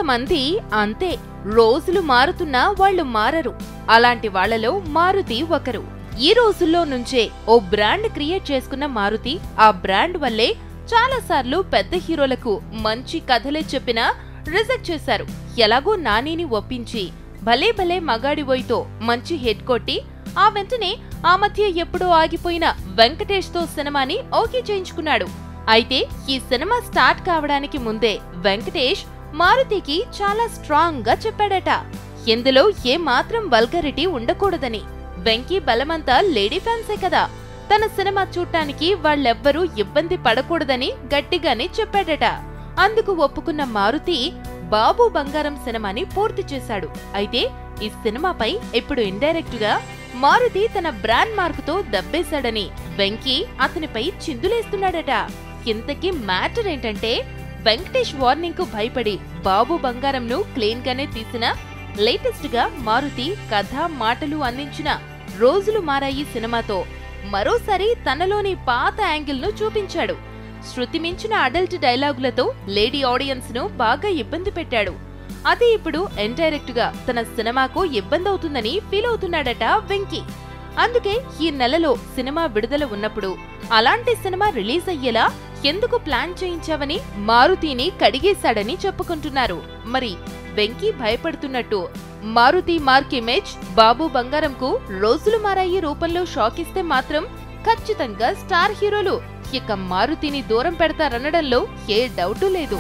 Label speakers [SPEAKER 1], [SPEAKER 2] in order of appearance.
[SPEAKER 1] కొంతమంది అంతే, రోజులు మారుతున్నా వాళ్ళు మారరు. అలాంటి వాళ్లలో మారుతి ఒకరు. ఈ రోజుల్లో నుంచే ఓ బ్రాండ్ క్రియేట్ చేసుకున్న మారుతి ఆ బ్రాండ్ వల్లే చాలాసార్లు పెద్ద హీరోలకు మంచి కథలే చెప్పినా రిజెక్ట్ చేశారు. ఎలాగో నానిని ఒప్పించి భలే భలే మగాడివోయ్తో మంచి హిట్ కొట్టి ఆ వెంటనే ఆ మధ్య ఎప్పుడో ఆగిపోయిన వెంకటేష్ తో సినిమాని ఓకే చేయించుకున్నాడు. అయితే ఈ సినిమా స్టార్ట్ కావడానికి ముందే వెంకటేష్ మారుతికి చాలా స్ట్రాంగ్ గా చెప్పాడట, ఇందులో ఏ మాత్రం వల్గరిటీ ఉండకూడదని. వెంకీ బలమంతా లేడీ ఫ్యాన్సే కదా, తన సినిమా చూడటానికి వాళ్ళెవ్వరూ ఇబ్బంది పడకూడదని గట్టిగానే చెప్పాడట. అందుకు ఒప్పుకున్న మారుతి బాబు బంగారం సినిమాని పూర్తి చేశాడు. అయితే ఈ సినిమాపై ఇప్పుడు ఇండైరెక్ట్ గా మారుతి తన బ్రాండ్ మార్కుతో దబ్బేశాడని వెంకీ అతనిపై చిందులేస్తున్నాడట. ఇంతకీ మ్యాటర్ ఏంటంటే, వెంకటేష్ వార్నింగ్ కు భయపడి బాబు బంగారంను క్లీన్ గానే తీసిన లేటెస్ట్ గా మారుతి కథ మాటలు అందించిన రోజులు మారాయి సినిమాతో మరోసారి తనలోని పాత యాంగిల్ ను చూపించాడు. శృతి మించిన అడల్ట్ డైలాగులతో లేడీ ఆడియన్స్ ను బాగా ఇబ్బంది పెట్టాడు. అది ఇప్పుడు ఇండైరెక్ట్ గా తన సినిమాకు ఇబ్బంది అవుతుందని ఫీల్ అవుతున్నాడట వెంకీ. అందుకే ఈ నెలలో సినిమా విడుదల ఉన్నప్పుడు అలాంటి సినిమా రిలీజ్ అయ్యేలా ఎందుకు ప్లాన్ చేయించావని మారుతిని కడిగేశాడని చెప్పుకుంటున్నారు. మరి వెంకీ భయపడుతున్నట్టు మారుతి మార్క్ ఇమేజ్ బాబు బంగారంకు రోజులు మారాయి రూపంలో షాక్ ఇస్తే మాత్రం ఖచ్చితంగా స్టార్ హీరోలు ఇక మారుతిని దూరం పెడతారనడంలో ఏ డౌటు లేదు.